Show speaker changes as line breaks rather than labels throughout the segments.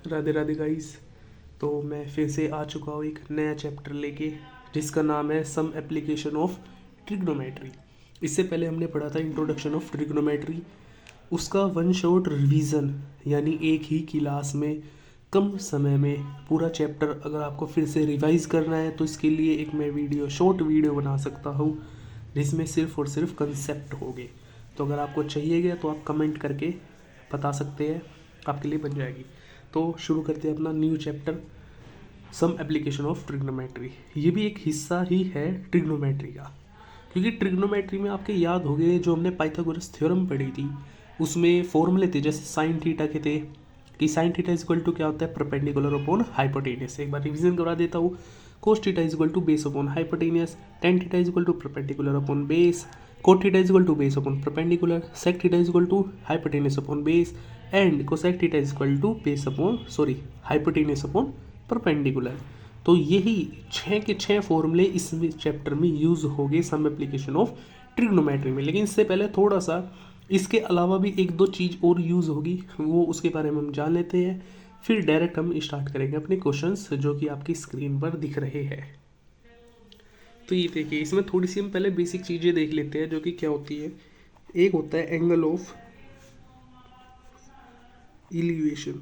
Radhe Radhe guys. तो मैं फिर से आ चुका हूँ एक नया चैप्टर लेके, जिसका नाम है सम एप्लीकेशन ऑफ ट्रिग्नोमेट्री। इससे पहले हमने पढ़ा था इंट्रोडक्शन ऑफ ट्रिग्नोमेट्री। उसका वन शॉट रिवीजन, यानी एक ही क्लास में कम समय में पूरा चैप्टर अगर आपको फिर से रिवाइज करना है तो इसके लिए एक मैं शॉर्ट वीडियो बना सकता हूँ, जिसमें सिर्फ और सिर्फ कंसेप्ट होंगे। तो अगर आपको चाहिएगा तो आप कमेंट करके बता सकते हैं, आपके लिए बन जाएगी। तो शुरू करते हैं अपना new chapter, some application of trigonometry. ये भी एक हिस्सा ही है ट्रिग्नोमेट्री का, क्योंकि ट्रिग्नोमेट्री में आपके याद हो गए जो हमने पाइथागोरस थ्योरम पढ़ी थी, उसमें फॉर्मूले थे जैसे साइन थीटा के थे कि sine theta is equal to क्या होता है, परपेंडिकुलर अपॉन हाइपोटेनियस। एक बार रिवीजन करवा देता हूँ। Cos theta is equal to base upon hypotenuse, tan theta is equal to perpendicular upon base, cot theta is equal to base upon perpendicular, sec theta is equal to hypotenuse upon base and cosec theta is equal to base upon hypotenuse upon perpendicular. तो यही 6 के 6 फॉर्मूले इस chapter में use हो गए सम application of trigonometry में। लेकिन इससे पहले थोड़ा सा इसके अलावा भी एक दो चीज़ और यूज़ होगी, वो उसके बारे में हम जान लेते हैं, फिर डायरेक्ट हम स्टार्ट करेंगे अपने क्वेश्चंस जो कि आपकी स्क्रीन पर दिख रहे हैं। तो ये देखिए, इसमें थोड़ी सी हम पहले बेसिक चीज़ें देख लेते हैं जो कि क्या होती है। एक होता है एंगल ऑफ इलिवेशन।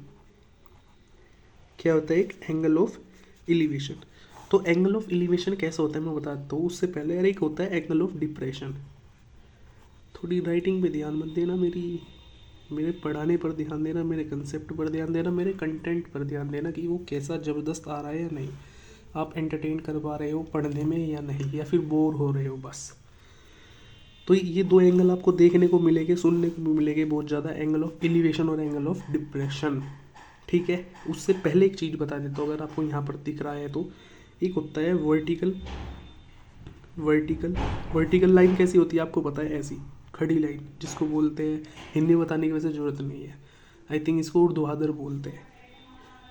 क्या होता है एक एंगल ऑफ इलिवेशन? तो एंगल ऑफ इलिवेशन कैसा होता है मैं बताता हूँ। उससे पहले एक होता है एंगल ऑफ डिप्रेशन। थोड़ी राइटिंग पे ध्यान मत देना, मेरे पढ़ाने पर ध्यान देना, मेरे कंसेप्ट पर ध्यान देना, मेरे कंटेंट पर ध्यान देना कि वो कैसा ज़बरदस्त आ रहा है या नहीं, आप एंटरटेन कर पा रहे हो पढ़ने में या नहीं, या फिर बोर हो रहे हो बस। तो ये दो एंगल आपको देखने को मिलेंगे, सुनने को भी मिलेंगे बहुत ज़्यादा, एंगल ऑफ एलिवेशन और एंगल ऑफ डिप्रेशन। ठीक है, उससे पहले एक चीज़ बता देता हूँ, अगर आपको यहाँ पर दिख रहा है तो एक होता है वर्टिकल। वर्टिकल लाइन कैसी होती है आपको पता है? ऐसी खड़ी लाइन जिसको बोलते हैं, हिंदी बताने की वैसे ज़रूरत नहीं है, आई थिंक इसको ऊर्ध्वाधर बोलते हैं।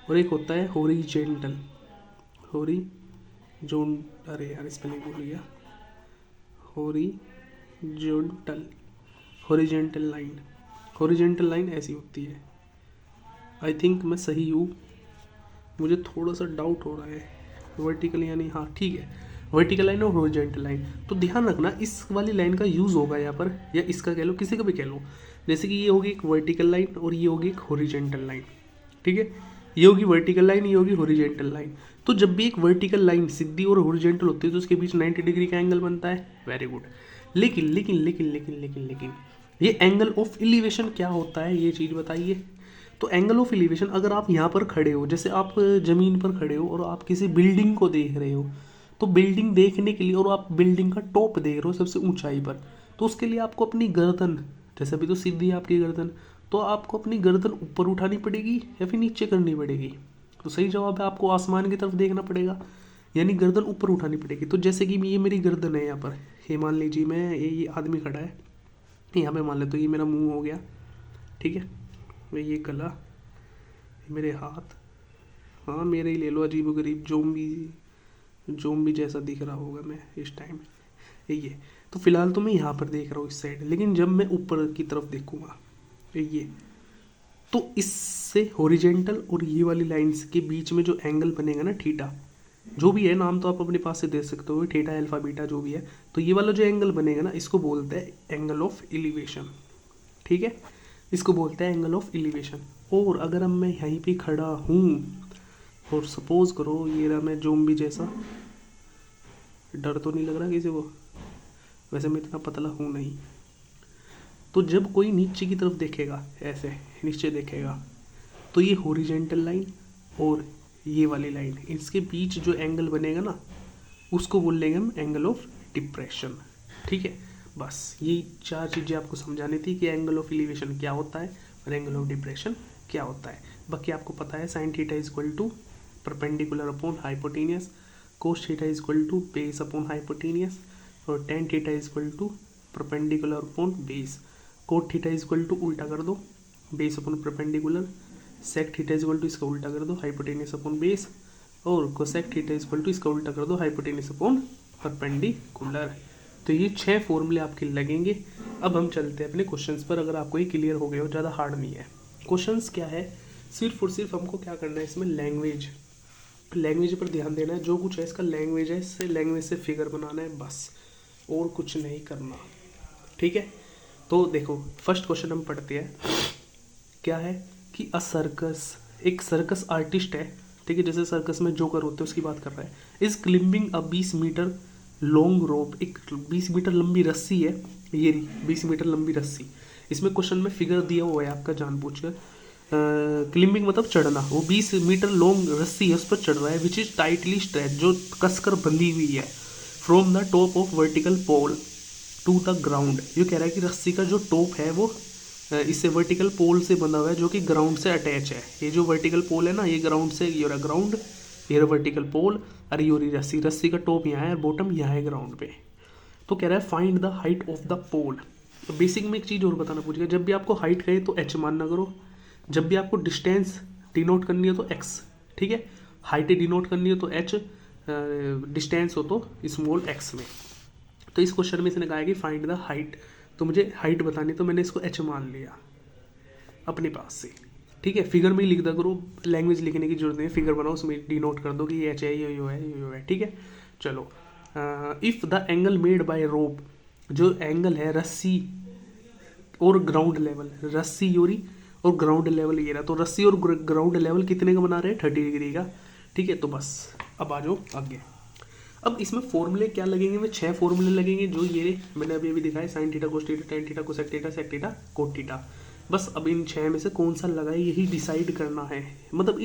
और एक होता है हॉरिजेंटल। अरे यार स्पेलिंग भूल गया। Horizontal line. हॉरिजेंटल लाइन ऐसी होती है। आई थिंक मैं सही हूँ, मुझे थोड़ा सा डाउट हो रहा है। वर्टिकल यानी हाँ ठीक है, वर्टिकल लाइन और हॉरिजॉन्टल लाइन। तो ध्यान रखना इस वाली लाइन का यूज़ होगा यहाँ पर, या इसका कह लो, किसी का भी कह लो। जैसे कि ये होगी एक वर्टिकल लाइन और ये होगी एक हॉरिजॉन्टल लाइन। ठीक है, ये होगी वर्टिकल लाइन, ये होगी हॉरिजॉन्टल लाइन। तो जब भी एक वर्टिकल लाइन सीधी और हॉरिजॉन्टल होती है तो उसके बीच 90 डिग्री का एंगल बनता है। Very good. लेकिन लेकिन लेकिन लेकिन लेकिन लेकिन ये एंगल ऑफ एलिवेशन क्या होता है, ये चीज़ बताइए। तो एंगल ऑफ एलिवेशन, अगर आप यहाँ पर खड़े हो, जैसे आप ज़मीन पर खड़े हो और आप किसी बिल्डिंग को देख रहे हो, तो बिल्डिंग देखने के लिए, और आप बिल्डिंग का टॉप देख रहे हो सबसे ऊंचाई पर, तो उसके लिए आपको अपनी गर्दन, जैसे अभी तो सीधी है आपकी गर्दन, तो आपको अपनी गर्दन ऊपर उठानी पड़ेगी या फिर नीचे करनी पड़ेगी? तो सही जवाब है आपको आसमान की तरफ देखना पड़ेगा, यानी गर्दन ऊपर उठानी पड़ेगी। तो जैसे कि ये मेरी गर्दन है यहाँ पर, ये मान लीजिए मैं, ये आदमी खड़ा है यहाँ पे, मान ले तो ये मेरा मुंह हो गया। ठीक है, ये गला, मेरे हाथ, हाँ मेरे ही ले लो, अजीब गरीब जोम्बी जैसा दिख रहा होगा मैं इस टाइम। ये तो फिलहाल तो मैं यहाँ पर देख रहा हूँ इस साइड, लेकिन जब मैं ऊपर की तरफ देखूंगा ये, तो इससे हॉरिजेंटल और ये वाली लाइंस के बीच में जो एंगल बनेगा ना, थीटा, जो भी है नाम तो आप अपने पास से दे सकते हो, थीटा अल्फा बीटा जो भी है, तो ये वाला जो एंगल बनेगा ना, इसको बोलते हैं एंगल ऑफ एलिवेशन। ठीक है, इसको बोलते हैं एंगल ऑफ एलिवेशन। और अगर अब मैं यहीं पे खड़ा हूँ और सपोज करो ये रहा मैं ज़ोंबी जैसा, डर तो नहीं लग रहा किसी को? वैसे मैं इतना पतला हूँ नहीं। तो जब कोई नीचे की तरफ देखेगा, ऐसे नीचे देखेगा, तो ये हॉरिजेंटल लाइन और ये वाली लाइन, इसके बीच जो एंगल बनेगा ना, उसको बोल लेंगे हम एंगल ऑफ डिप्रेशन। ठीक है, बस ये 4 चीज़ें आपको समझानी थी कि एंगल ऑफ एलिवेशन क्या होता है और एंगल ऑफ डिप्रेशन क्या होता है। बाकी आपको पता है sine theta is equal to perpendicular upon hypotenuse, cos theta is equal to base upon hypotenuse, और tan theta is equal to perpendicular upon base. Cot theta is equal to उल्टा कर दो, base upon perpendicular, sec theta is equal to इसका उल्टा कर दो, hypotenuse upon base, और cosec theta is equal to इसका उल्टा कर दो, हाइपोटेनियस अपॉन परपेंडिकुलर। तो ये 6 फॉर्मूले आपके लगेंगे। अब हम चलते हैं अपने क्वेश्चंस पर, अगर आपको ये क्लियर हो गया हो, ज़्यादा हार्ड नहीं है। क्वेश्चंस क्या है सिर्फ और सिर्फ हमको क्या करना है इसमें, लैंग्वेज पर ध्यान देना है। जो कुछ है इसका लैंग्वेज है, इससे लैंग्वेज से फिगर बनाना है बस, और कुछ नहीं करना। ठीक है, तो देखो फर्स्ट क्वेश्चन हम पढ़ते हैं। क्या है कि अ सर्कस, एक सर्कस आर्टिस्ट है, ठीक है, जैसे सर्कस में जोकर होते हैं उसकी बात कर रहा है, is climbing a 20 metre long rope, एक 20 मीटर लंबी रस्सी है, ये रही 20 मीटर लंबी रस्सी। इसमें क्वेश्चन में फिगर दिया हुआ है आपका जानबूझकर, क्लिम्बिंग मतलब चढ़ना, वो 20 मीटर लॉन्ग रस्सी है उस पर चढ़ रहा है, विच इज टाइटली स्ट्रेच, जो कसकर बंधी हुई है, from the top of vertical pole to the ground. ये कह रहा है कि रस्सी का जो टॉप है वो इससे वर्टिकल पोल से बंधा हुआ है, जो कि ग्राउंड से अटैच है। ये जो वर्टिकल पोल है ना, ये ग्राउंड से, ये रहा ग्राउंड, ये रहा वर्टिकल पोल, और ये रस्सी, रस्सी का टॉप यहाँ है और बॉटम यहाँ है ग्राउंड पे। तो कह रहा है find the height of the pole. तो बेसिक में एक चीज़ और बताना पूछेगा, जब भी आपको हाइट कहे तो एच मानना करो, जब भी आपको डिस्टेंस डिनोट करनी है तो एक्स, ठीक है, हाइट डिनोट करनी है तो एच, डिस्टेंस हो तो स्मॉल एक्स में। तो इस क्वेश्चन में इसने कहा है कि फाइंड द हाइट, तो मुझे हाइट बतानी, तो मैंने इसको एच मान लिया अपने पास से। ठीक है, फिगर में ही लिख दो करो, लैंग्वेज लिखने की जरूरत नहीं है, फिगर बनाओ उसमें डिनोट कर दो कि ये एच है, ये यो है, ये यो है। ठीक है, चलो, if the angle made by rope, जो एंगल है रस्सी और ग्राउंड लेवल, रस्सी योरी और ग्राउंड लेवल ये रहा, तो रस्सी और ग्राउंड लेवल कितने का बना रहे हैं, 30 डिग्री का। ठीक है, तो बस अब आ जाओ आगे। अब इसमें फॉर्मूले क्या लगेंगे, में 6 फॉर्मूले लगेंगे, जो ये मैंने अभी दिखाया, sine theta cos theta tan theta cosec theta sec theta cot theta. बस अब इन 6 में से कौन सा लगाए यही डिसाइड करना है। मतलब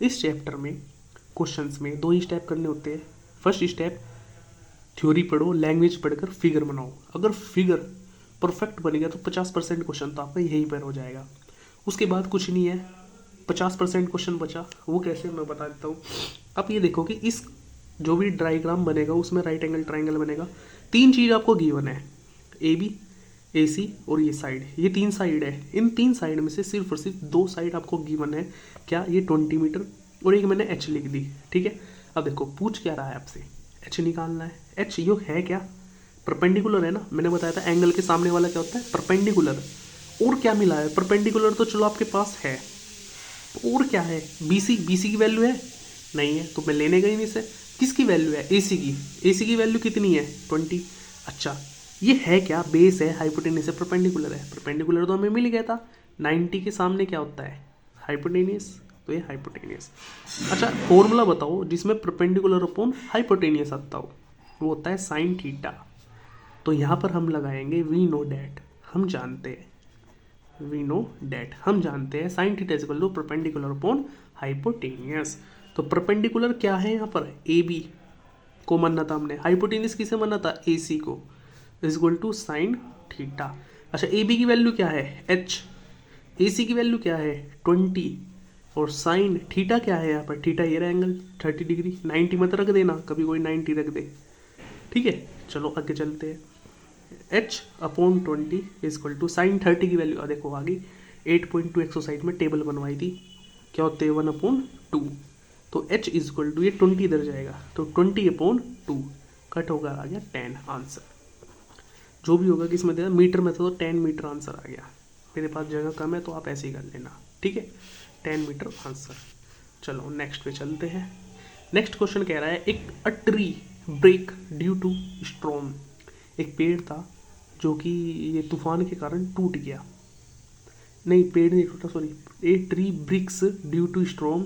इस चैप्टर में क्वेश्चंस में 2 ही स्टेप करने होते हैं। फर्स्ट स्टेप थ्योरी पढ़ो, लैंग्वेज पढ़कर फिगर बनाओ। अगर फिगर परफेक्ट बनेगा तो 50% क्वेश्चन तो आपका यहीं पर हो जाएगा। उसके बाद कुछ नहीं है, 50% क्वेश्चन बचा, वो कैसे मैं बता देता हूँ। अब ये देखो कि इस जो भी डायग्राम बनेगा उसमें राइट एंगल ट्राइंगल बनेगा। 3 चीज़ आपको गिवन है, ए बी, ए सी और ये साइड, ये 3 साइड है। इन 3 साइड में से सिर्फ और सिर्फ 2 साइड आपको गिवन है, क्या, ये 20 मीटर और एक मैंने एच लिख दी। ठीक है, अब देखो पूछ क्या रहा है आपसे, एच निकालना है। एच यो है क्या, परपेंडिकुलर है ना, मैंने बताया था एंगल के सामने वाला क्या होता है, परपेंडिकुलर। और क्या मिला है, परपेंडिकुलर तो चलो आपके पास है, और क्या है, बीसी, बीसी की वैल्यू है नहीं है, तो मैं लेने गई नहीं से। किसकी वैल्यू है, एसी की, एसी की वैल्यू कितनी है 20। अच्छा ये है क्या, बेस है, हाइपोटेनियस है, परपेंडिकुलर है, परपेंडिकुलर तो हमें मिल गया था, 90 के सामने क्या होता है, हाइपोटेनियस, तो ये हाइपोटेनियस। अच्छा फॉर्मूला बताओ जिसमें परपेंडिकुलर अपॉन हाइपोटेनियस आता हो, वो होता है साइन थीटा। तो यहाँ पर हम लगाएंगे वी नो डैट, हम जानते हैं, वी नो डैट हम जानते हैं sine theta is equal to perpendicular upon hypotenuse. तो परपेंडिकुलर क्या है यहाँ पर, ए बी को मानना था हमने, हाइपोटेनियस किसे मानना था, ए सी को, is equal to sine theta. अच्छा ए बी की वैल्यू क्या है एच, ए सी की वैल्यू क्या है 20, और साइन थीटा क्या है यहाँ पर, थीटा ये रहा एंगल 30 डिग्री, 90 मत रख देना, कभी कोई 90 रख दे। ठीक है, चलो आगे चलते हैं। H upon 20 is equal to sine 30 की वैल्यू देखो आगे 8.2 एक्सरसाइज में टेबल बनवाई थी, क्या होते हैं 1/2, तो एच इज इक्वल टू, ये 20 इधर जाएगा तो 20/2 कट होगा, आ गया 10 आंसर। जो भी होगा किसमें देगा, मीटर में था तो 10 मीटर आंसर आ गया। मेरे पास जगह कम है तो आप ऐसे ही कर लेना, ठीक है, 10 मीटर आंसर। चलो नेक्स्ट पे चलते हैं। नेक्स्ट क्वेश्चन कह रहा है एक a tree break due to storm, एक पेड़ था जो कि ये तूफान के कारण टूट गया, नहीं पेड़ नहीं टूटा sorry, a tree breaks due to storm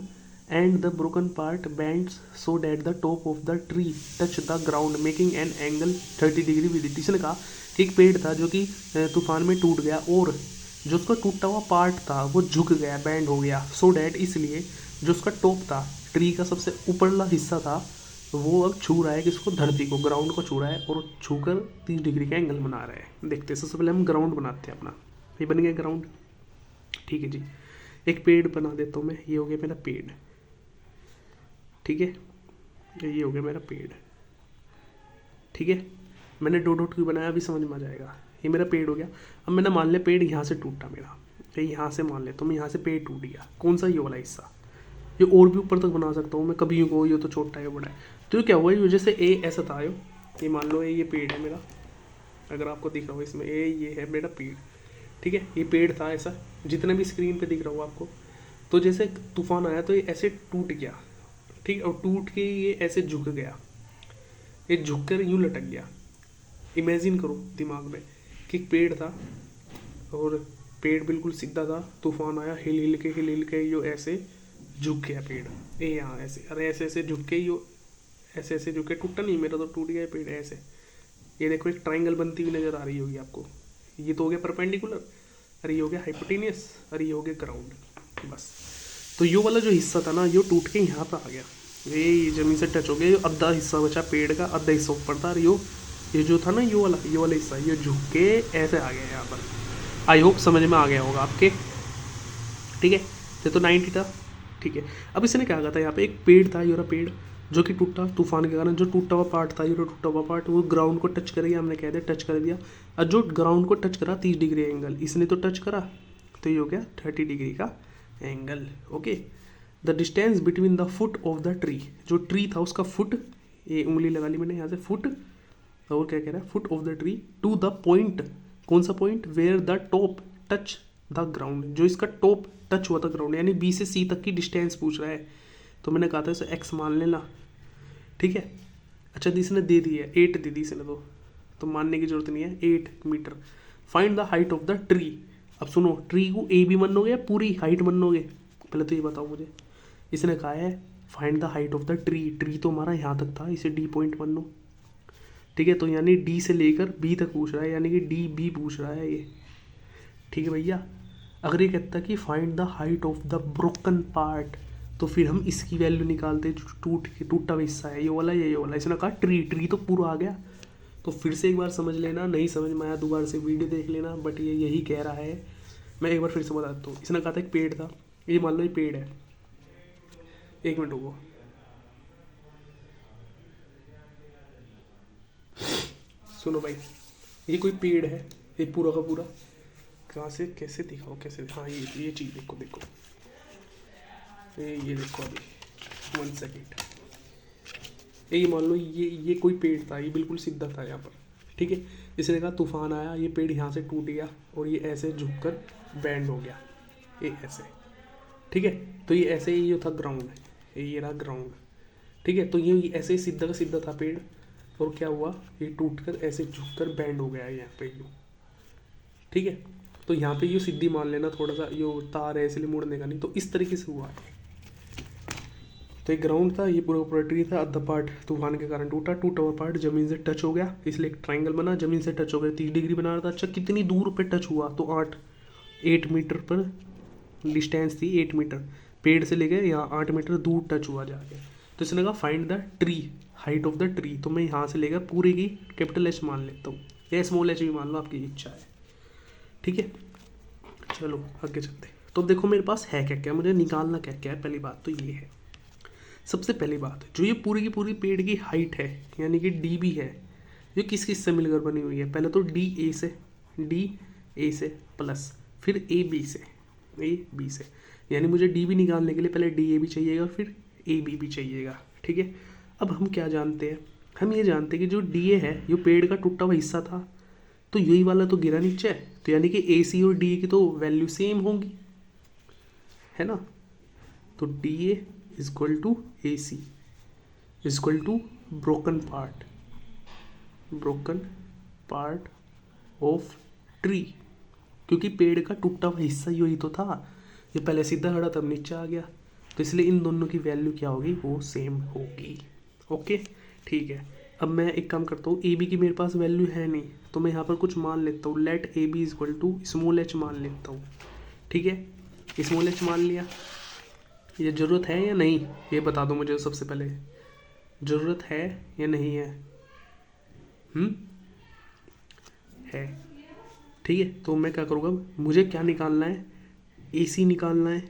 and the broken part bends so that the top of the tree touch the ground making an angle 30 degree with it. इसने कहा कि एक पेड़ था जो कि तूफान में टूट गया और जो उसका टूटा हुआ पार्ट था वो झुक गया, बैंड हो गया, सो डैट इसलिए जो उसका टॉप था, ट्री का सबसे ऊपरला हिस्सा था, वो अब छू रहा है किसको, धरती को, ग्राउंड को छू रहा है और छूकर 30 डिग्री का एंगल बना रहा है। देखते हैं, सबसे पहले हम ग्राउंड बनाते हैं अपना, ये बन गया ग्राउंड। ठीक है जी, एक पेड़ बना देता हूँ मैं, ये हो गया मेरा पेड़, ठीक है, ये हो गया मेरा पेड़, ठीक है, मैंने डॉट डॉट क्यों बनाया अभी समझ में आ जाएगा। ये मेरा पेड़ हो गया। अब मैंने मान लिया पेड़ यहाँ से टूटा मेरा, ये यहाँ से मान ले तो मैं यहाँ से पेड़ टूट गया, कौन सा, ये वाला हिस्सा, ये और भी ऊपर तक बना सकता हूँ मैं, कभी को ये तो छोटा है बड़ा है, तो ये क्या हुआ, ये जैसे ए ऐसा था, ये मान लो ये पेड़ है मेरा, अगर आपको दिख रहा हो इसमें ये है मेरा पेड़, ठीक है, ये पेड़ था ऐसा, जितना भी स्क्रीन पे दिख रहा हो आपको, तो जैसे तूफान आया तो ये ऐसे टूट गया, ठीक है, और टूट के ये ऐसे झुक गया, ये झुक कर यूँ लटक गया। इमेजिन करो दिमाग में कि एक पेड़ था और पेड़ बिल्कुल सीधा था, तूफान आया, हिल हिल के यो ऐसे झुक गया पेड़, ये यहाँ ऐसे, अरे ऐसे ऐसे झुक के यो ऐसे ऐसे झुक के, टूटा नहीं, मेरा तो टूट गया पेड़ ऐसे। ये देखो एक ट्राइंगल बनती हुई नज़र आ रही होगी आपको, ये तो हो गया परपेंडिकुलर, अरे ये हो गया हाइपोटेनियस, अरे ये हो गया ग्राउंड। बस तो यो वाला जो हिस्सा था ना, यो टूट के यहाँ पर आ गया, ये ज़मीन से टच हो गया, यो आधा हिस्सा बचा पेड़ का, आधा हिस्सा ऊपर था, और ये जो था ना ये वाला हिस्सा, ये झुक के ऐसे आ गया यहाँ पर। आई होप समझ में आ गया होगा आपके, ठीक है। ये तो 90 था, ठीक है। अब इसने क्या कहा था, यहाँ पे एक पेड़ था, ये पेड़ जो कि टूटा तूफान के कारण, जो टूटा हुआ पार्ट था, ये टूटा हुआ पार्ट वो ग्राउंड को टच कर गया, हमने कह दिया टच कर दिया, और जो ग्राउंड को टच करा 30 डिग्री एंगल, इसने तो टच करा, तो ये हो गया 30 डिग्री का angle. Okay, the distance between the foot of the tree, जो ट्री था उसका फुट, ये उंगली लगा ली मैंने यहाँ से, फुट, और क्या कह रहा है, foot of the tree to the point, कौन सा point, where the top touch the ground, जो इसका टॉप टच हुआ था ग्राउंड, यानी बी से सी तक की डिस्टेंस पूछ रहा है। तो मैंने कहा था इसे एक्स मान लेना, ठीक है। अच्छा इसने दे दी है 8 दे दी इसने, तो मानने की जरूरत नहीं है, 8 metre. Find the height of the tree. अब सुनो, ट्री को ए भी मानोगे या पूरी हाइट मानोगे, पहले तो ये बताओ मुझे। इसने कहा है find the height of the tree, tree तो हमारा यहाँ तक था, इसे डी पॉइंट मान लो, ठीक है। तो यानी डी से लेकर बी तक पूछ रहा है, यानी कि डी बी पूछ रहा है ये, ठीक है भैया। अगर ये कहता कि find the height of the broken part, तो फिर हम इसकी वैल्यू निकालते, जो टूटा हुआ हिस्सा है, ये वाला या ये वाला। इसने कहा ट्री, ट्री तो पूरा आ गया। तो फिर से एक बार समझ लेना, नहीं समझ में आया दोबारा से वीडियो देख लेना, बट ये यही कह रहा है। मैं एक बार फिर से बता देता हूँ। इसने कहा था एक पेड़ था, ये मान लो ये पेड़ है, एक मिनट रुको, सुनो भाई, ये कोई पेड़ है, ये पूरा का पूरा, कहाँ से कैसे दिखाओ, कैसे, हाँ ये चीज़ देखो, ये देखो अभी 1 सेकेंड, ये मान लो ये कोई पेड़ था, ये बिल्कुल सीधा था यहाँ पर, ठीक है। इसने कहा तूफान आया, ये पेड़ यहाँ से टूट गया और ये ऐसे झुककर बैंड हो गया, ये ऐसे, ठीक है। तो ये ऐसे ही था ग्राउंड, ये रहा ग्राउंड, ठीक है। तो ये ऐसे ही सीधा का सीधा था पेड़, और क्या हुआ, ये टूट कर ऐसे झुककर बैंड हो गया है यहाँ पे यूँ, ठीक है। तो यहाँ पे यूँ सीधी मान लेना, थोड़ा सा यो तार है इसलिए मुड़ने का नहीं, तो इस तरीके से हुआ है। तो एक ग्राउंड था, ये पूरा ट्री था, आधा पार्ट तूफान के कारण टूटा हुआ पार्ट ज़मीन से टच हो गया, इसलिए एक ट्राइंगल बना, ज़मीन से टच हो गया, 30 डिग्री बना रहा था। अच्छा कितनी दूर पे टच हुआ, तो 8 मीटर पर डिस्टेंस थी, 8 मीटर पेड़ से लेकर यहाँ 8 मीटर दूर टच हुआ जाके। तो इसने कहा find the tree, height of the tree, तो मैं यहाँ से लेकर पूरे की कैपिटल एच मान लेता हूँ, या स्मॉल एच भी मान लो, आपकी इच्छा है, ठीक है। चलो आगे चलते। तो देखो मेरे पास है क्या क्या, मुझे निकालना क्या क्या है। पहली बात तो ये है, सबसे पहली बात, जो ये पूरी की पूरी पेड़ की हाइट है, यानी कि डी बी है, ये किस किस से मिलकर बनी हुई है। पहले तो डी ए से प्लस फिर ए बी से, यानी मुझे डी बी निकालने के लिए पहले डी ए भी चाहिएगा, फिर ए बी भी चाहिएगा, ठीक है। अब हम क्या जानते हैं, हम ये जानते हैं कि जो डी ए है, ये पेड़ का टूटा हुआ हिस्सा था, तो यही वाला तो गिरा नीचे, तो यानी कि ए सी और डी ए की तो वैल्यू सेम होंगी, है ना। तो D A is equal to A C is equal to broken part of tree, क्योंकि पेड़ का टूटा हुआ हिस्सा यही तो था, ये पहले सीधा खड़ा तब नीचे आ गया, तो इसलिए इन दोनों की वैल्यू क्या होगी, वो सेम होगी। ओके ठीक है। अब मैं एक काम करता हूँ, ए बी की मेरे पास वैल्यू है नहीं, तो मैं यहाँ पर कुछ मान लेता हूँ, let A B is equal to small H मान लेता हूँ, ठीक है। स्मॉल एच मान लिया, ये ज़रूरत है या नहीं, ये बता दो मुझे सबसे पहले, ज़रूरत है या नहीं है। है, ठीक है। तो मैं क्या करूँगा, मुझे क्या निकालना है, ए सी निकालना है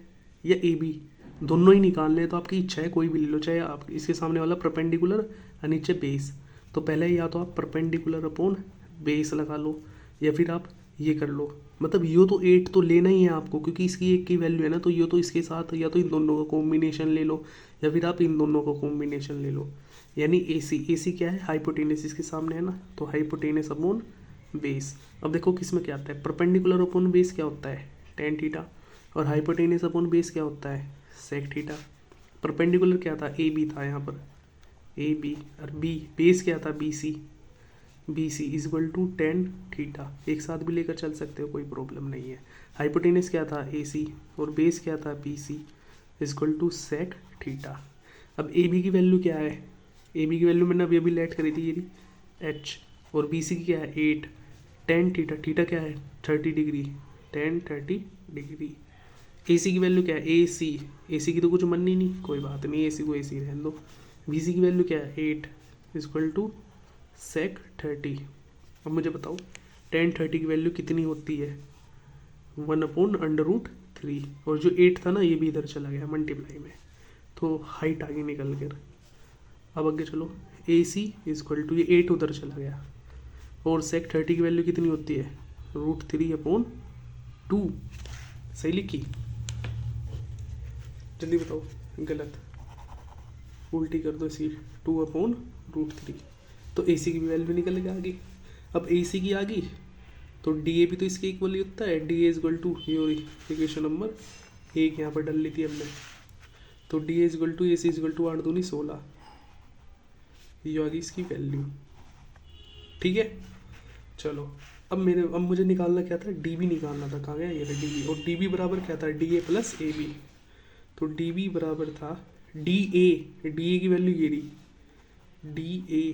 या ए बी, दोनों ही निकालने हैं, तो आपकी इच्छा है, कोई भी ले लो, चाहे आप इसके सामने वाला परपेंडिकुलर और नीचे बेस। तो पहले या तो आप परपेंडिकुलर अपॉन बेस लगा लो, या फिर आप ये कर लो, मतलब यो तो 8 तो लेना ही है आपको, क्योंकि इसकी एक की वैल्यू है ना, तो यो तो इसके साथ, या तो इन दोनों का कॉम्बिनेशन ले लो, या फिर आप इन दोनों का कॉम्बिनेशन ले लो, यानी ए सी क्या है, हाइपोटेनस इसके सामने है ना, तो हाइपोटेनस अपॉन बेस। अब देखो किस में क्या आता है, परपेंडिकुलर अपॉन बेस क्या होता है, tan थीटा, और हाइपोटेनियस अपॉन बेस क्या होता है, सेक थीटा। परपेंडिकुलर क्या था, ए बी था यहाँ पर, ए बी, और बी बेस क्या था, B C, B C is equal to tan theta. एक साथ भी लेकर चल सकते हो, कोई प्रॉब्लम नहीं है। हाइपोटेनियस क्या था, ए सी, और बेस क्या था, B C is equal to sec theta. अब ए बी की वैल्यू क्या है, ए बी की वैल्यू मैंने अभी अभी लेट करी थी, ये एच, और बी सी की क्या है 8, टेन थीटा, थीटा क्या है 30 डिग्री, टेन 30 डिग्री। ए सी की वैल्यू क्या है, ए सी की तो कुछ मन ही नहीं, कोई बात नहीं, ए सी को ए सी रहने दो। बी सी की वैल्यू क्या है 8 इक्वल टू सेक 30। अब मुझे बताओ टेन 30 की वैल्यू कितनी होती है, 1/√3, और जो 8 था ना ये भी इधर चला गया मल्टीप्लाई में, तो हाइट आगे निकल कर। अब आगे चलो, ए सी इक्वल टू, ये 8 उधर चला गया, और सेक 30 की वैल्यू कितनी होती है, √3/2। सही लिखी, जल्दी बताओ, गलत, उल्टी कर दो इसी, 2/√3। तो ए सी की भी वैल्यू निकल के आ गई। अब ए सी की आ गई तो डी ए भी तो इसके इक्वल ही होता है, डी ए इक्वल टू, ये इक्वेशन नंबर 1 यहाँ पर डाल ली थी हमने, तो D A equal to A C equal to 8 दूनी 16, ये आ गई इसकी वैल्यू। ठीक है, चलो अब मुझे निकालना क्या था, डी बी निकालना था, कहाँ गया ये डी बी, और डी बी बराबर क्या था, D A plus A B. तो डी बी बराबर था डी ए की वैल्यू ये रही, D A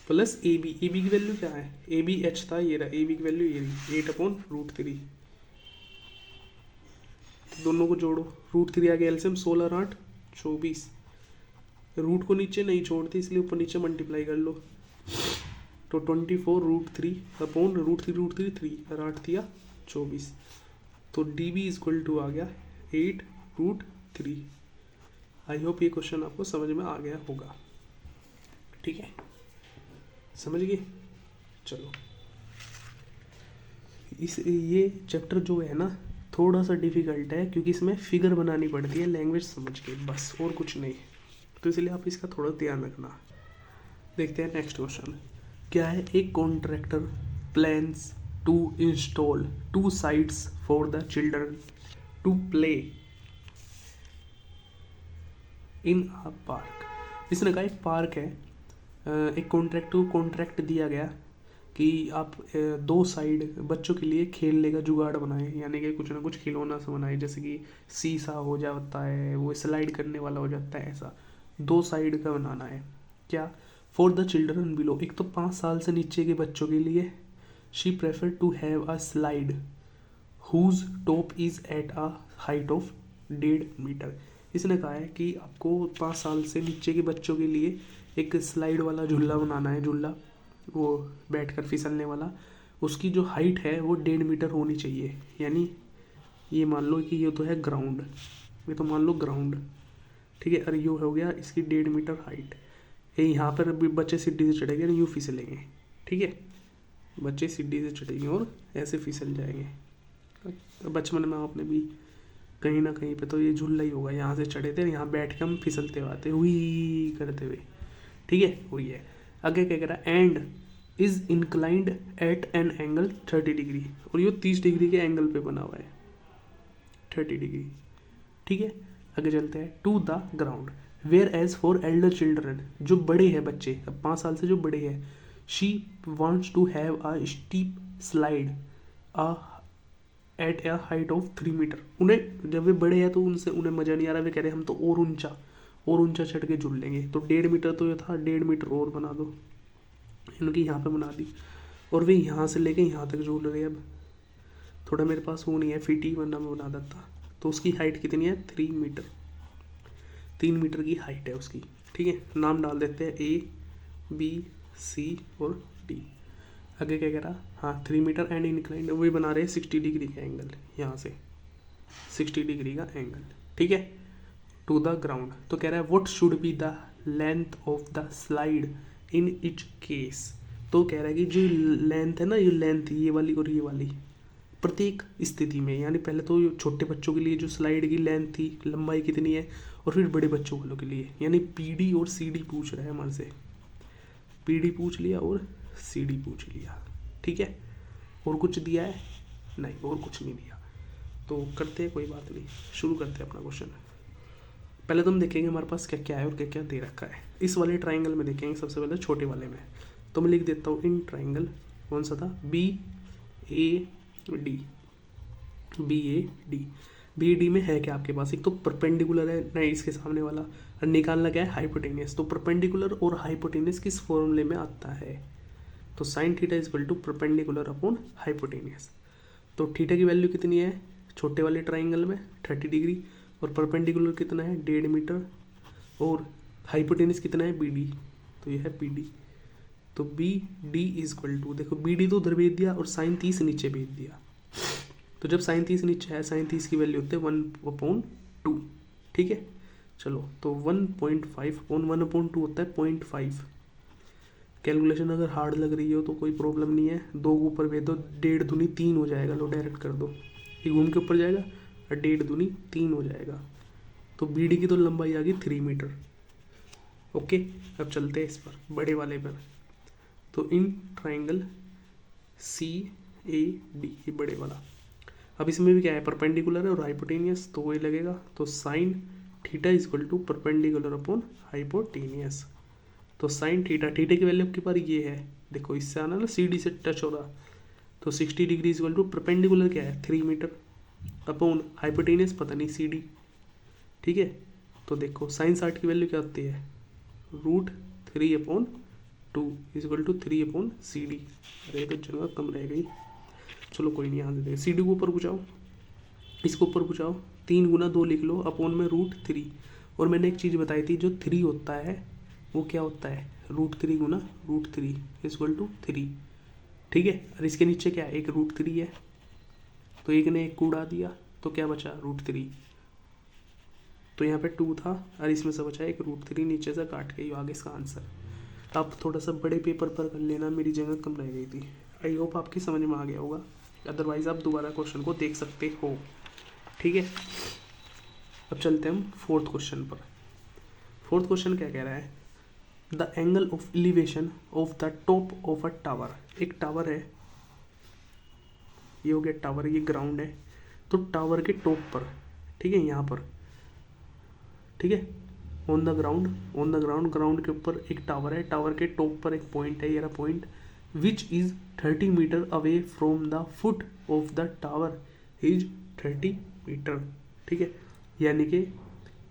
plus A B की वैल्यू क्या है, ए बी एच था, ये रहा, ए बी की वैल्यू ये रही 8/√3। तो दोनों को जोड़ो, √3 आ गया एलसीएम, 16 और 8 24, रूट को नीचे नहीं छोड़ती इसलिए ऊपर नीचे मल्टीप्लाई कर लो, तो 24√3/√3 3 और 8 दिया 24, तो डी बी इक्वल टू आ गया 8√3। आई होप ये क्वेश्चन आपको समझ में आ गया होगा। ठीक है, समझ गए। चलो, ये चैप्टर जो है ना थोड़ा सा डिफिकल्ट है, क्योंकि इसमें फिगर बनानी पड़ती है लैंग्वेज समझ के, बस और कुछ नहीं, तो इसलिए आप इसका थोड़ा ध्यान रखना। देखते हैं नेक्स्ट क्वेश्चन क्या है। एक contractor plans to install 2 sites for the children to play in a park. इसने कहा एक पार्क है, एक कॉन्ट्रैक्ट दिया गया कि आप 2 साइड बच्चों के लिए खेलने का जुगाड़ बनाए, यानी कि कुछ ना कुछ खिलौना सा बनाए, जैसे कि सीसा हो जाता है, वो स्लाइड करने वाला हो जाता है, ऐसा 2 साइड का बनाना है। क्या, फॉर द चिल्ड्रन बिलो, एक तो 5 साल से नीचे के बच्चों के लिए, she prefer to have a slide whose top is at a height of 1.5 metre. इसने कहा है कि आपको 5 साल से नीचे के बच्चों के लिए एक स्लाइड वाला झूला बनाना है, झूला वो बैठकर फिसलने वाला, उसकी जो हाइट है वो 1.5 मीटर होनी चाहिए। यानी ये मान लो कि ये तो है ग्राउंड, ये तो मान लो ग्राउंड, ठीक है, और ये हो गया इसकी 1.5 मीटर हाइट। ये यहाँ पर भी बच्चे सीढ़ी से चढ़ेंगे और यूँ फिसलेंगे, ठीक है, बच्चे सीढ़ी से चढ़ेंगे और ऐसे फिसल जाएंगे। बचपन में आपने भी कहीं ना कहीं पे तो ये झूला ही होगा, यहाँ से चढ़े थे, यहाँ बैठ के हम फिसलते आते हुई करते हुए, ठीक है, वही है। आगे क्या कह रहा है, and is inclined at N angle 30 degree, और ये 30 डिग्री के एंगल पे बना हुआ है, 30 डिग्री, ठीक है। आगे चलते हैं, to the ground whereas for elder children, जो बड़े हैं बच्चे, अब 5 साल से जो बड़े हैं, she wants to have a steep slide at a height of 3 metre. उन्हें जब वे बड़े हैं तो उन्हें मज़ा नहीं आ रहा, वे कह रहे हैं हम तो और ऊंचा चढ़ के झूल लेंगे, तो 1.5 मीटर तो ये था, 1.5 मीटर और बना दो, इनकी यहाँ पे बना दी, और वे यहाँ से लेके यहाँ तक झूल रहे हैं। अब थोड़ा मेरे पास वो नहीं है फीटी, वरना मैं बना देता। तो उसकी हाइट कितनी है, 3 मीटर, 3 मीटर की हाइट है उसकी, ठीक है। नाम डाल देते हैं A B C और D। आगे क्या कह रहा, हाँ 3 मीटर एंड इंक्लाइंड, वही बना रहे हैं 60 डिग्री का एंगल, यहाँ से 60 डिग्री का एंगल, ठीक है, टू द ग्राउंड। तो कह रहा है what should be the length of the slide in each case. तो कह रहा है कि जो लेंथ है ना, ये लेंथ ये वाली और ये वाली प्रत्येक स्थिति में, यानी पहले तो छोटे बच्चों के लिए जो स्लाइड की लेंथ थी, लंबाई कितनी है, और फिर बड़े बच्चों वालों के लिए, यानी PD और CD पूछ रहा है हमारे से, PD पूछ लिया और CD पूछ लिया, ठीक है। और कुछ दिया है नहीं, और कुछ नहीं दिया। तो करते हैं, कोई बात नहीं, शुरू करते हैं अपना क्वेश्चन। पहले तो हम देखेंगे हमारे पास क्या क्या है और क्या क्या दे रखा है। इस वाले ट्राइंगल में देखेंगे सबसे पहले छोटे वाले में, तो मैं लिख देता हूँ इन ट्राइंगल, कौन सा था, B A D, B A D. B D में है क्या आपके पास, एक तो परपेंडिकुलर है ना इसके सामने वाला, और निकालना क्या है, हाइपोटेनियस। तो परपेंडिकुलर और हाइपोटेनियस किस फॉर्मूले में आता है, तो sine theta is equal to perpendicular upon hypotenuse. तो थीटा की वैल्यू कितनी है छोटे वाले ट्राइंगल में 30 डिग्री, और परपेंडिकुलर कितना है 1.5 मीटर, और हाइपोटेनियस कितना है BD, तो ये है BD। तो BD इज इक्वल टू, देखो BD तो उधर भेज दिया और साइन 30 नीचे भेज दिया। तो जब साइन 30 नीचे है, साइन 30 की वैल्यू होते हैं 1/2, ठीक है। चलो तो 1.5/1/2 होता है 0.5। कैलकुलेशन अगर हार्ड लग रही हो तो कोई प्रॉब्लम नहीं है, 2 को ऊपर भेज दो, 1.5 दूनी 3 हो जाएगा, लो डायरेक्ट कर दो, ये घूम के ऊपर जाएगा और 1.5 दूनी 3 हो जाएगा। तो BD की तो लंबाई आ गई 3 मीटर। ओके, अब चलते हैं इस पर, बड़े वाले पर। तो इन ट्राइंगल CAD, ये बड़े वाला, अब इसमें भी क्या है, परपेंडिकुलर है और हाइपोटेनियस, तो वही लगेगा। तो sine theta is equal to perpendicular upon hypotenuse. तो साइन थीटा, थीटा की वैल्यू आपके पास ये है, देखो इससे आना ना, CD से टच हो रहा, तो 60 degree is equal to perpendicular क्या है 3 मीटर अपॉन हाइपोटेनियस पता नहीं CD, ठीक है। तो देखो साइन 60 की वैल्यू क्या होती है, √3/2 इज इक्वल टू 3/CD। अरे तो जगह कम रह गई, चलो कोई नहीं, यहाँ दे CD को ऊपर पूछाओ, इसको ऊपर पूछाओ, 3 गुना 2 लिख लो अपॉन में √3। और मैंने एक चीज़ बताई थी, जो 3 होता है वो क्या होता है, √3 गुना √3 इज इक्वल टू 3, ठीक है। और इसके नीचे क्या है, एक √3 है, तो एक ने एक को उड़ा दिया, तो क्या बचा √3, तो यहाँ पे 2 था और इसमें से बचा एक √3, नीचे से काट के, ये आगे इसका आंसर। अब थोड़ा सा बड़े पेपर पर कर लेना, मेरी जगह कम रह गई थी। आई होप आपकी समझ में आ गया होगा, अदरवाइज आप दोबारा क्वेश्चन को देख सकते हो, ठीक है। अब चलते हैं हम फोर्थ क्वेश्चन पर। फोर्थ क्वेश्चन क्या कह रहा है, the angle of elevation of the top of a tower. एक टावर है, ये हो गया टावर, ये ग्राउंड है, तो टावर के टॉप पर, ठीक है, यहाँ पर, ठीक है, ऑन द ग्राउंड, ग्राउंड के ऊपर एक टावर है, टावर के टॉप पर एक पॉइंट है, ये रहा point, which is 30 metre away from the foot of the tower is 30 metre, ठीक है। यानी कि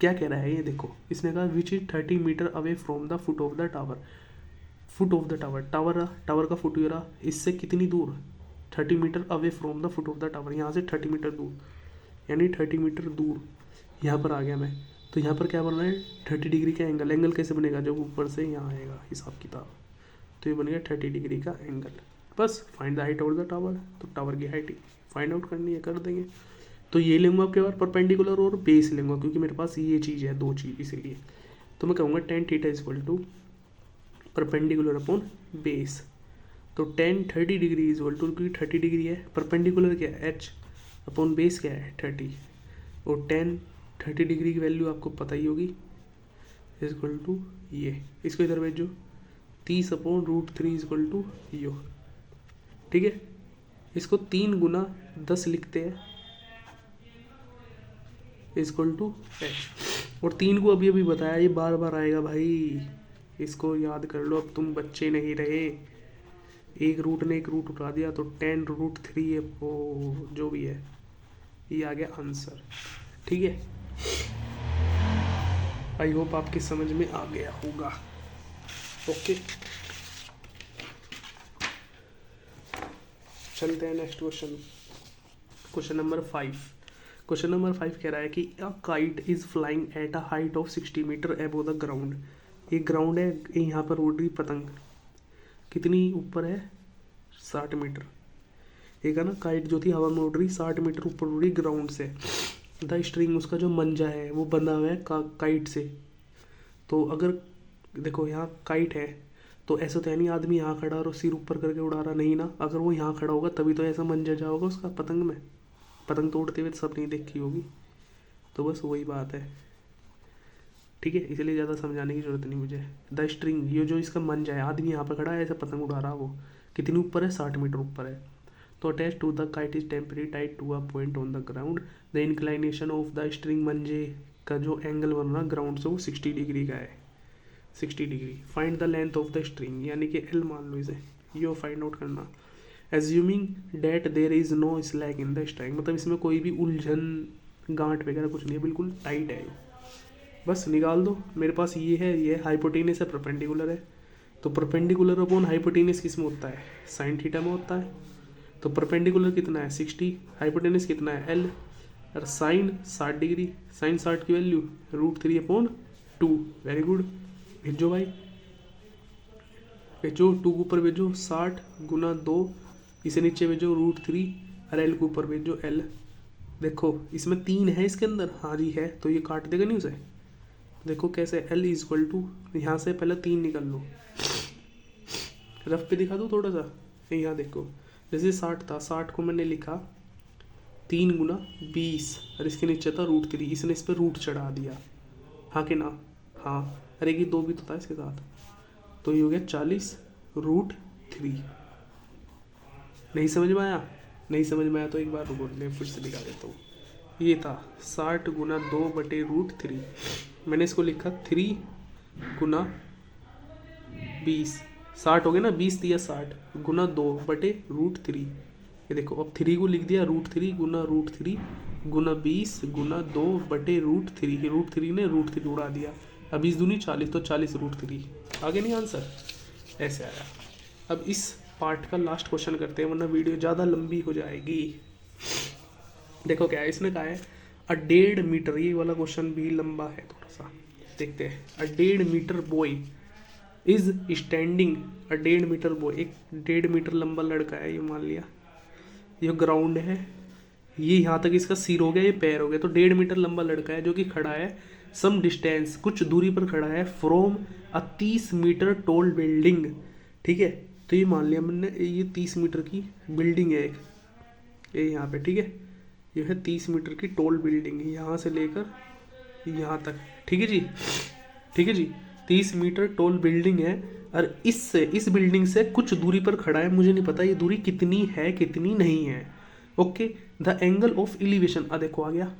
क्या कह रहा है ये देखो, इसने कहा which is 30 metre away from the foot of the tower, foot of the tower, tower का फुट ये रहा, इससे कितनी दूर, 30 metre away from the foot of the tower, यहाँ से 30 मीटर दूर, यानी 30 मीटर दूर यहाँ पर आ गया मैं। तो यहाँ पर क्या बन रहा है 30 डिग्री का एंगल, एंगल कैसे बनेगा, जब ऊपर से यहाँ आएगा हिसाब किताब, तो ये बन गया 30 डिग्री का एंगल। बस find the height of the tower, तो टावर की हाइट फाइंड आउट करनी है, कर देंगे। तो ये लूँगा आपके पास परपेंडिकुलर और बेस लूँगा, क्योंकि मेरे पास ये चीज़ है, 2 चीज़, इसीलिए तो मैं कहूँगा tan theta is equal to perpendicular upon base. तो tan 30 degree is equal to, क्योंकि 30 डिग्री है, परपेंडिकुलर क्या है h अपॉन बेस क्या है 30, और tan 30 डिग्री की वैल्यू आपको पता ही होगी, इज इक्वल टू ये, इसको इधर भेजो, 30/√3 इज इक्वल टू यो, ठीक है। इसको 3 गुना 10 लिखते हैं, इज इक्वल टू h, और 3 को अभी अभी बताया, ये बार बार आएगा भाई, इसको याद कर लो, अब तुम बच्चे नहीं रहे। एक रूट ने एक रूट उठा दिया, तो tan√3 है, वो जो भी है, ये आ गया आंसर, ठीक है। आई होप आपकी समझ में आ गया होगा, ओके। चलते हैं next question, question number 5। Question number 5 कह रहा है कि a kite is flying at a height of 60 metre above the ground. एक ग्राउंड है, यहाँ पर उड़ रही पतंग, कितनी ऊपर है 60 मीटर। एक है ना काइट जो थी हवा में उड़ रही, 60 मीटर ऊपर उड़ रही ग्राउंड से। द स्ट्रिंग, उसका जो मंजा है वो बंधा हुआ है काइट से। तो अगर देखो यहाँ काइट है, तो ऐसा तो है नहीं आदमी यहाँ खड़ा और सिर ऊपर करके उड़ा रहा, नहीं ना, अगर वो यहाँ खड़ा होगा तभी तो ऐसा मंजा जाओगा उसका पतंग में, पतंग तो उड़ते हुए सब नहीं देखी होगी। तो बस वही बात है, ठीक है, इसलिए ज़्यादा समझाने की जरूरत नहीं मुझे। द स्ट्रिंग, ये जो इसका मंजा है, आदमी यहाँ पर खड़ा है, ऐसा पतंग उड़ा रहा, वो कितनी ऊपर है 60 मीटर ऊपर है। तो attach to the kite is temporary tied to a point on the ground, the inclination of the string म्हणजे का जो एंगल बन रहा ग्राउंड से वो 60 डिग्री का है, 60 degree. Find the length of the string, यानी कि एल मान लो इसे, ये फाइंड आउट करना। Assuming that there is no slack in the string, मतलब इसमें कोई भी उलझन गांठ वगैरह कुछ नहीं है, बिल्कुल टाइट है। बस निकाल दो, मेरे पास ये है, ये हाइपोटेनस है, परपेंडिकुलर है, तो परपेंडिकुलर अपॉन हाइपोटेनस किस में होता है, साइन थीटा में होता है। तो परपेंडिकुलर कितना है 60, हाइपोटेनस कितना है एल, और साइन 60 डिग्री, साइन 60 की वैल्यू √3/2। वेरी गुड, भेजो भाई, भेजो, 2 के ऊपर भेजो 60 गुना 2, इसे नीचे भेजो √3, और एल के ऊपर भेजो एल। देखो इसमें 3 है इसके अंदर, हाँ जी है, तो ये काट देगा नहीं उसे। देखो कैसे, L इक्वल टू, यहाँ से पहले 3 निकाल लो, रफ पे दिखा दो थोड़ा सा, यहाँ देखो जैसे 60 था, 60 को मैंने लिखा 3 गुना 20, और इसके नीचे था √3, इसने इस पर रूट चढ़ा दिया, हाँ कि ना, हाँ, अरे ये 2 भी तो था इसके साथ, तो ये हो गया 40 √3। नहीं समझ में आया, नहीं समझ में आया तो एक बार रुको, मैं फिर से दिखा देता हूँ। ये था 60 गुना 2/√3, मैंने इसको लिखा 3 गुना 20, 60 हो गया ना, 20 दिया 60 गुना 2/√3। ये देखो अब 3 को लिख दिया √3 गुना √3 गुना 20 गुना 2/√3, √3 ने √3 उड़ा दिया, अब 20 दूनी 40, तो 40 √3, आगे नहीं आंसर, ऐसे आया। अब इस पार्ट का लास्ट क्वेश्चन करते हैं, वरना वीडियो ज़्यादा लंबी हो जाएगी। देखो क्या है, इसने कहा है 1.5 मीटर, ये वाला क्वेश्चन भी लंबा है थोड़ा सा, देखते हैं। 1.5 metre boy is standing, 1.5 metre boy, एक 1.5 मीटर लंबा लड़का है, ये मान लिया, ये ग्राउंड है, ये यहाँ तक इसका सिर हो गया, ये पैर हो गया, तो 1.5 मीटर लंबा लड़का है जो कि खड़ा है सम डिस्टेंस, कुछ दूरी पर खड़ा है, from a 30 metre tall building, ठीक है। तो ये मान लिया मैंने, ये 30 मीटर की बिल्डिंग है एक, ये यहाँ पे, ठीक है, ये है 30 मीटर की टोल बिल्डिंग, यहाँ से लेकर यहाँ तक, ठीक है जी, ठीक है जी, 30 मीटर टोल बिल्डिंग है, और इससे, इस बिल्डिंग से कुछ दूरी पर खड़ा है, मुझे नहीं पता ये दूरी कितनी है कितनी नहीं है। Okay, the angle of elevation, देखो आ गया,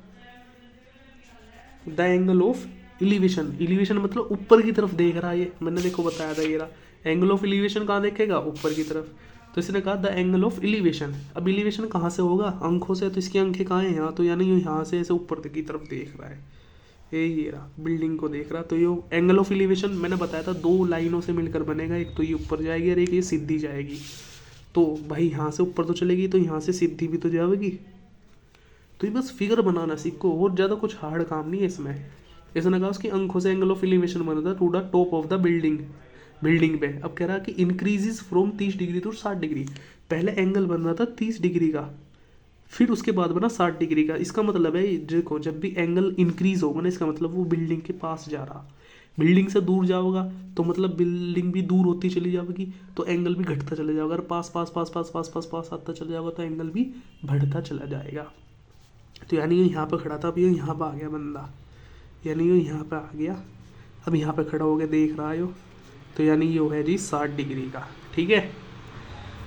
the angle of elevation, elevation मतलब ऊपर की तरफ देख रहा है, ये मैंने देखो बताया था, ये रहा एंगल ऑफ एलिवेशन, कहाँ देखेगा, ऊपर की तरफ, तो इसने कहा द एंगल ऑफ एलिवेशन। अब एलिवेशन कहाँ से होगा, अंखों से, तो इसकी आंखें कहाँ हैं, यहाँ, तो यानी यहाँ से ऐसे ऊपर की तरफ देख रहा है, ये रहा बिल्डिंग को देख रहा, तो ये एंगल ऑफ एलिवेशन मैंने बताया था 2 लाइनों से मिलकर बनेगा, एक तो ये ऊपर जाएगी और एक ये सीधी जाएगी, तो भाई यहाँ से ऊपर तो चलेगी, तो यहाँ से सीधी भी तो जाएगी, तो ये बस फिगर बनाना सीखो, और ज़्यादा कुछ हार्ड काम नहीं है इसमें। इसने कहा उसकी आंखों से एंगल ऑफ एलिवेशन बना था to the top of the building, building पे। अब कह रहा कि increases from 30 degree to 60 degree, पहले एंगल बन रहा था 30 डिग्री का, फिर उसके बाद बना 60 डिग्री का। इसका मतलब है देखो, जब भी एंगल इंक्रीज होगा ना, इसका मतलब वो बिल्डिंग के पास जा रहा, बिल्डिंग से दूर जाओगा तो मतलब बिल्डिंग भी दूर होती चली जाएगी, तो एंगल भी घटता चला जाएगा, अगर पास पास पास पास पास पास पास आता चला जाएगा तो एंगल भी बढ़ता चला जाएगा। तो यानी ये यहाँ पर खड़ा था, अब ये यहाँ पर आ गया बंदा, यानी ये यहाँ पर आ गया, अब यहाँ पर खड़ा हो गया, देख रहा है, तो यानी ये है जी 60 डिग्री का, ठीक है।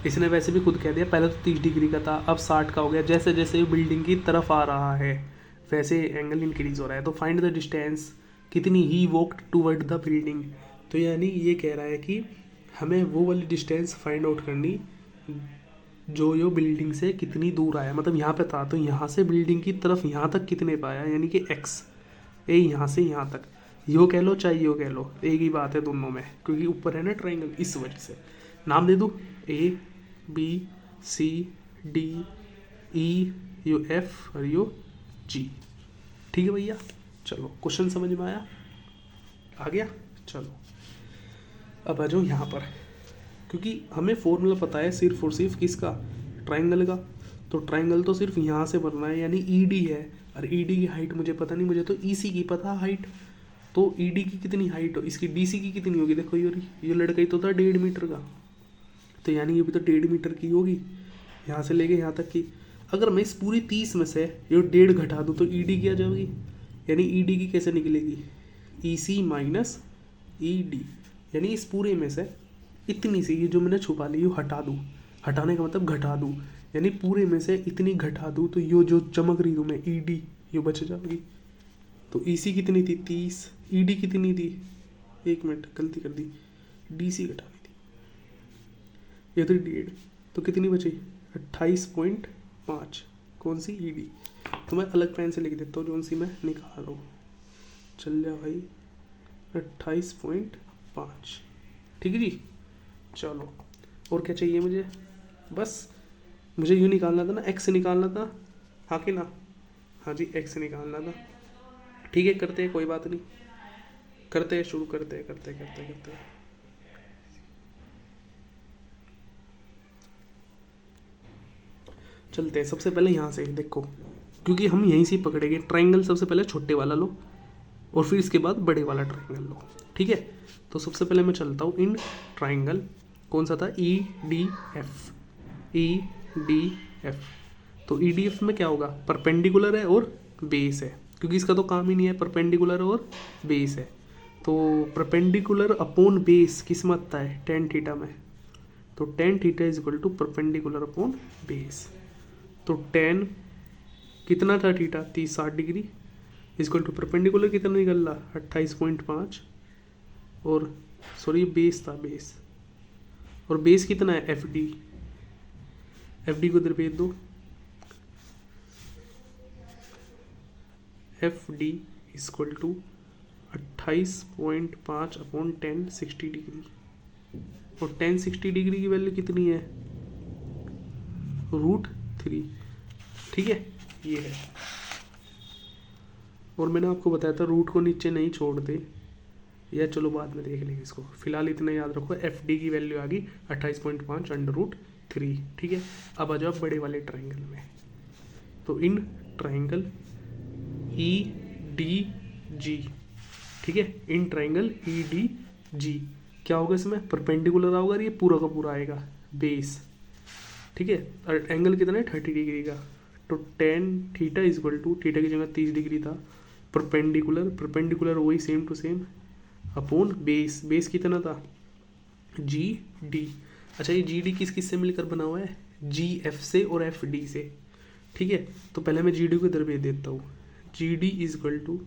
इसने वैसे भी खुद कह दिया, पहले तो 30 डिग्री का था, अब 60 का हो गया, जैसे जैसे ये बिल्डिंग की तरफ आ रहा है वैसे एंगल इंक्रीज हो रहा है। तो फाइंड द डिस्टेंस, कितनी ही वॉक्ड टूवर्ड द बिल्डिंग, तो यानी ये कह रहा है कि हमें वो वाली डिस्टेंस फाइंड आउट करनी जो यो बिल्डिंग से कितनी दूर आया, मतलब यहाँ पे था तो यहाँ से बिल्डिंग की तरफ यहाँ तक कितने पाया, यानी कि x, ए यहाँ से यहाँ तक, यो कह लो चाहे यो कह लो, एक ही बात है दोनों में, क्योंकि ऊपर है ना ट्रायंगल, इस वजह से। नाम दे दूँ, A B C D E, यो एफ और यो जी, ठीक है भैया। चलो क्वेश्चन समझ में आया, आ गया। चलो अब आ जाओ यहाँ पर, क्योंकि हमें फॉर्मूला पता है सिर्फ और सिर्फ किसका, ट्रायंगल का, तो ट्रायंगल तो सिर्फ यहाँ से बनना है, यानी ई डी है, और ई डी की हाइट मुझे पता नहीं, मुझे तो ई सी की पता हाइट, तो ई डी की कितनी हाइट हो, इसकी डी सी की कितनी होगी, देखो ये लड़का ही तो था 1.5 मीटर का, तो यानी ये भी तो 1.5 मीटर की होगी, यहाँ से लेके यहाँ तक की। अगर मैं इस पूरी 30 में से ये 1.5 घटा दूँ तो ई डी की आ जाएगी, यानी ई डी की कैसे निकलेगी, ई सी माइनस ई डी, यानी इस पूरे में से इतनी सी जो मैंने छुपा ली हटा दूँ, हटाने का मतलब घटा दूँ, यानी पूरे में से इतनी घटा दूँ तो यो जो चमक रही तुम्हें ED यो बच जाएगी। तो EC कितनी थी 30, ED कितनी थी, 1 मिनट गलती कर दी, DC घटानी थी, ये तो 1.5, तो कितनी बची 28.5, कौन सी ED। तो मैं अलग पेन से लिख देता हूँ, जो सी मैं निकाल रहा हूँ, चल जा भाई 28.5, ठीक है जी। चलो और क्या चाहिए मुझे, बस मुझे यूँ निकालना था ना, x निकालना था, हाँ कि ना, हाँ जी x निकालना था। ठीक है करते हैं, कोई बात नहीं, करते हैं, शुरू करते हैं, करते हैं। चलते हैं, सबसे पहले यहाँ से देखो, क्योंकि हम यहीं से पकड़ेंगे ट्रायंगल। सबसे पहले छोटे वाला लो और फिर इसके बाद बड़े वाला ट्रायंगल लो, ठीक है। तो सबसे पहले मैं चलता हूँ इन ट्रायंगल, कौन सा था EDF, EDF। तो EDF में क्या होगा, परपेंडिकुलर है और बेस है, क्योंकि इसका तो काम ही नहीं है, परपेंडिकुलर और बेस है। तो परपेंडिकुलर अपॉन बेस किस में आता है, tan थीटा में। तो tan theta is equal to perpendicular upon base. तो tan कितना था theta 60 degree, equal to perpendicular कितना निकल रहा 28.5, और सॉरी बेस था बेस, और बेस कितना है FD, FD को इधर भेज दो, FD equal to 28.5 upon 10 60 degree, और 10 60 डिग्री की वैल्यू कितनी है √3, ठीक है ये है। और मैंने आपको बताया था रूट को नीचे नहीं छोड़ते, या चलो बाद में देख लेंगे इसको, फिलहाल इतना याद रखो, FD की वैल्यू आ गई 28.5 √3, ठीक है। अब आ जाओ बड़े वाले ट्रायंगल में। तो इन ट्रायंगल EDG, ठीक है, इन ट्रायंगल EDG क्या होगा, इसमें परपेंडिकुलर होगा, ये पूरा का पूरा आएगा बेस, ठीक है। और एंगल कितना है 30 डिग्री का। तो tan theta is equal to, theta की जगह 30 डिग्री था, परपेंडिकुलर वही same to same upon base, base कितना था GD। अच्छा ये GD किस से मिलकर बना हुआ है, GF से और FD से, ठीक है। तो पहले मैं GD को इधर भेज देता हूँ, GD is equal to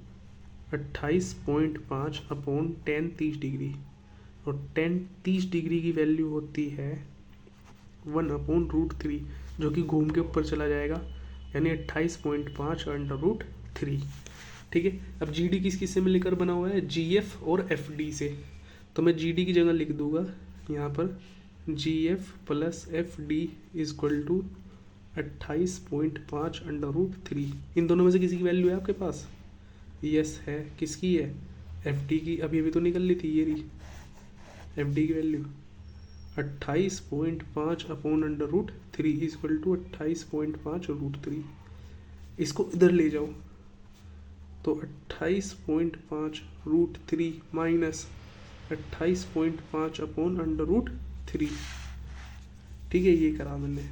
28.5 upon 10 30 degree, और 10 30 डिग्री की वैल्यू होती है 1/√3, जो कि घूम के ऊपर चला जाएगा, यानी 28.5 √3, ठीक है। अब GD किस से मिलकर बना हुआ है, GF और FD से। तो मैं GD की जगह लिख दूंगा यहाँ पर GF plus FD is equal to 28.5 √3। इन दोनों में से किसी की वैल्यू है आपके पास, यस है, किसकी है FD की, अभी अभी तो निकल ली थी ये रही FD की value 28.5 upon √3 is equal to 28.5 √3। इसको इधर ले जाओ, तो 28.5 √3 माइनस 28.5 अपॉन √3, ठीक है ये करा मैंने,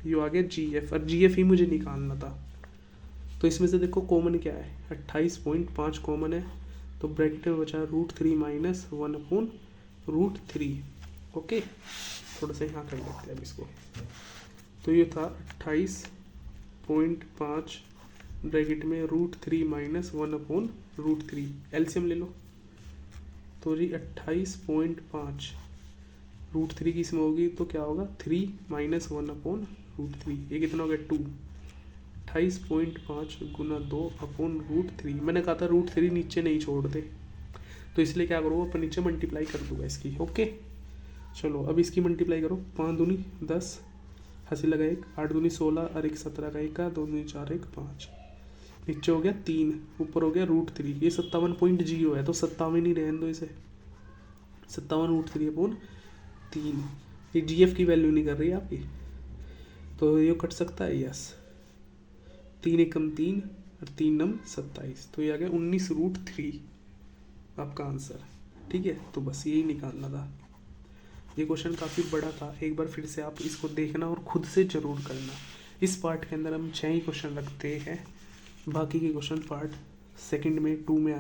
ये आ गया GF, और GF ही मुझे निकालना था। तो इसमें से देखो कॉमन क्या है, 28.5 कॉमन है, तो ब्रैकेट में बचा √3 माइनस 1/√3, ओके। थोड़ा सा यहाँ कर लेते हैं अब इसको। तो ये था 28.5 ब्रैकेट में √3 माइनस 1/√3, एलसीएम ले लो। तो जी 28.5 √3 की इसमें होगी तो क्या होगा 3 माइनस 1/√3, ये कितना हो गया 2। 28.5 गुना 2/√3, मैंने कहा था √3 नीचे नहीं छोड़ते, तो इसलिए क्या करो अपन नीचे मल्टीप्लाई कर दूंगा इसकी, ओके। चलो अब इसकी मल्टीप्लाई करो, 5 दूनी 10, हंसी लगा 1, 8 दूनी 16, और 1 17 का 1 का, 2 दूनी 4 1 5, नीचे हो गया 3, ऊपर हो गया √3, ये 57.0 है, तो 57 ही रहने दो इसे, 57 √3/3। ये GF की वैल्यू नहीं कर रही है आपकी, तो ये कट सकता है, यस, 3 एकम 3 और 3 नम 27, तो ये आ गया 19√3 आपका आंसर, ठीक है। तो बस यही निकालना था, ये क्वेश्चन काफ़ी बड़ा था, एक बार फिर से आप इसको देखना और खुद से ज़रूर करना। इस पार्ट के अंदर हम 6 ही क्वेश्चन रखते हैं, बाकी के क्वेश्चन पार्ट सेकंड में 2 में आ